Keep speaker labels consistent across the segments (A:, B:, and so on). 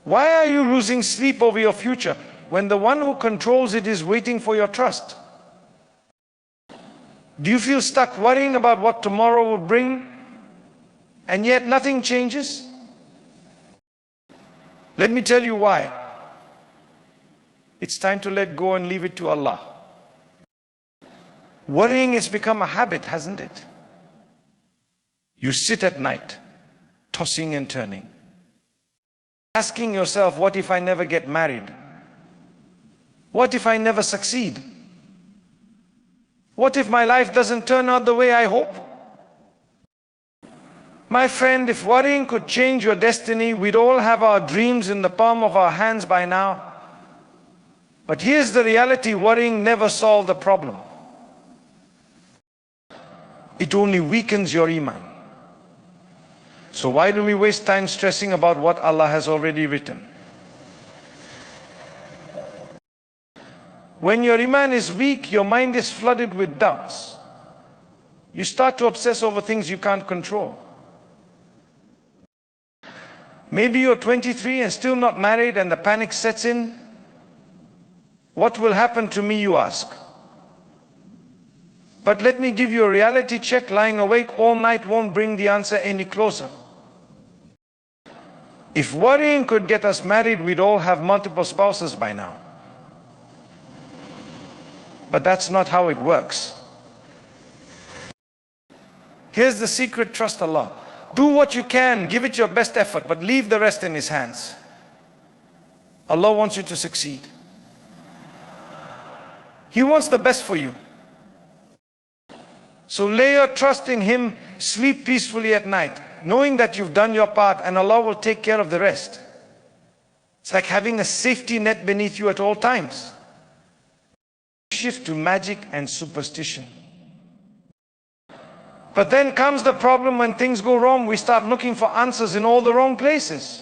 A: Why are you losing sleep over your future when the one who controls it is waiting for your trust? Do you feel stuck worrying about what tomorrow will bring, and yet nothing changes? Let me tell you why. It's time to let go and leave it to Allah. Worrying has become a habit, hasn't it? You sit at night, tossing and turning, asking yourself, what if I never get married? What if I never succeed? What if my life doesn't turn out the way I hope? My friend, if worrying could change your destiny, we'd all have our dreams in the palm of our hands by now. But here's the reality: worrying never solved the problem. It only weakens your Iman. So why do we waste time stressing about what Allah has already written? When your Iman is weak, your mind is flooded with doubts. You start to obsess over things you can't control. Maybe you're 23 and still not married, and the panic sets in. What will happen to me, you ask? But let me give you a reality check. Lying awake all night won't bring the answer any closer. If worrying could get us married, we'd all have multiple spouses by now. But that's not how it works. Here's the secret: trust Allah. Do what you can, give it your best effort, but leave the rest in His hands. Allah wants you to succeed. He wants the best for you. So lay your trust in Him, sleep peacefully at night, knowing that you've done your part and Allah will take care of the rest. It's like having a safety net beneath you at all times. Shift to magic and superstition. But then comes the problem: when things go wrong, we start looking for answers in all the wrong places.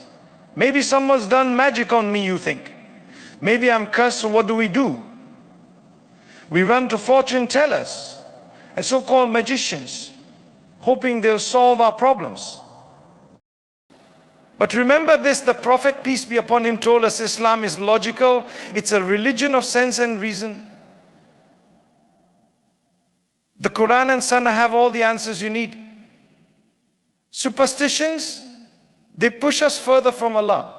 A: Maybe someone's done magic on me, you think. Maybe I'm cursed, so what do? We run to fortune tellers and so-called magicians, hoping they'll solve our problems. But remember this: the Prophet, peace be upon him, told us Islam is logical. It's a religion of sense and reason. The Quran and Sunnah have all the answers you need. Superstitions, they push us further from Allah.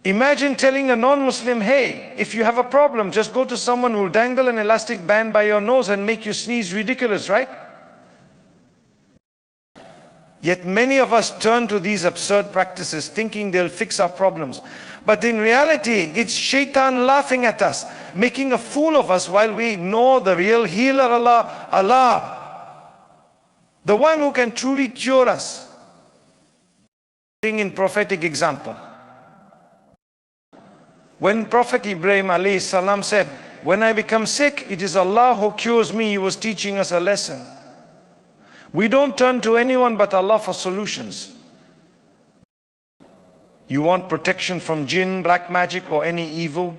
A: Imagine telling a non-Muslim, hey, if you have a problem, just go to someone who will dangle an elastic band by your nose and make you sneeze. Ridiculous, right? Yet many of us turn to these absurd practices thinking they'll fix our problems. But in reality, it's shaitan laughing at us, making a fool of us while we ignore the real healer, Allah, the one who can truly cure us. In prophetic example, when Prophet Ibrahim alayhi salam said, when I become sick, it is Allah who cures me, he was teaching us a lesson. We don't turn to anyone but Allah for solutions. You want protection from jinn, black magic, or any evil?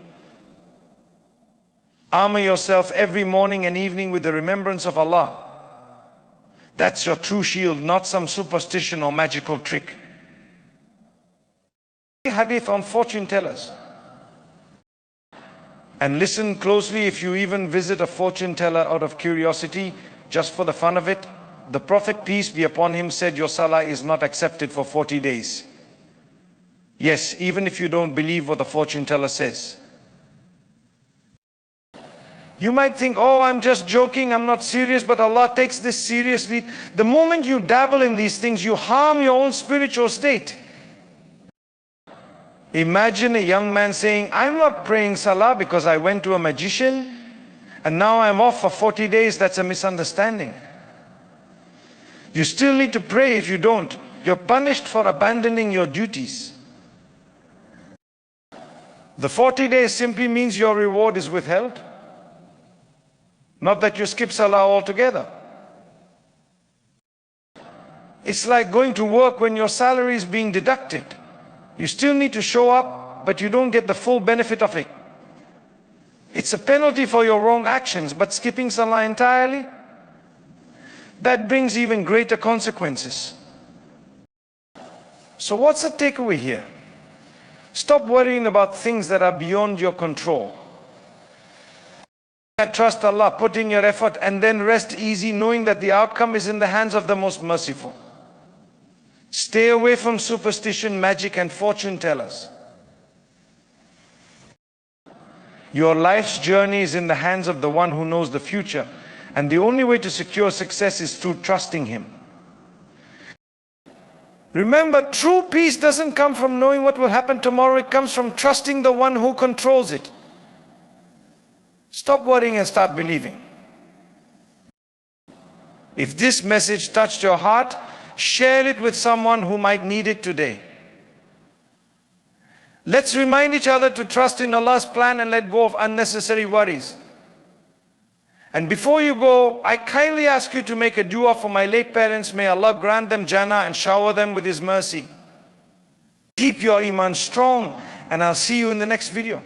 A: Armor yourself every morning and evening with the remembrance of Allah. That's your true shield, not some superstition or magical trick. Hadith on fortune tellers. And listen closely: if you even visit a fortune teller out of curiosity, just for the fun of it, the Prophet, peace be upon him, said your salah is not accepted for 40 days. Yes, even if you don't believe what the fortune teller says. You might think, oh, I'm just joking, I'm not serious, but Allah takes this seriously. The moment you dabble in these things, you harm your own spiritual state. Imagine a young man saying, I'm not praying salah because I went to a magician and now I'm off for 40 days. That's a misunderstanding. You still need to pray. If you don't, you're punished for abandoning your duties. The 40 days simply means your reward is withheld. Not that you skip salah altogether. It's like going to work when your salary is being deducted. You still need to show up, but you don't get the full benefit of it. It's a penalty for your wrong actions, but skipping salah entirely, that brings even greater consequences. So what's the takeaway here? Stop worrying about things that are beyond your control. Trust Allah, put in your effort, and then rest easy knowing that the outcome is in the hands of the most merciful. Stay away from superstition, magic, and fortune tellers. Your life's journey is in the hands of the one who knows the future, and the only way to secure success is through trusting Him. Remember, true peace doesn't come from knowing what will happen tomorrow. It comes from trusting the one who controls it. Stop worrying and start believing. If this message touched your heart, share it with someone who might need it today. Let's remind each other to trust in Allah's plan and let go of unnecessary worries. And before you go, I kindly ask you to make a dua for my late parents. May Allah grant them Jannah and shower them with His mercy. Keep your Iman strong, and I'll see you in the next video.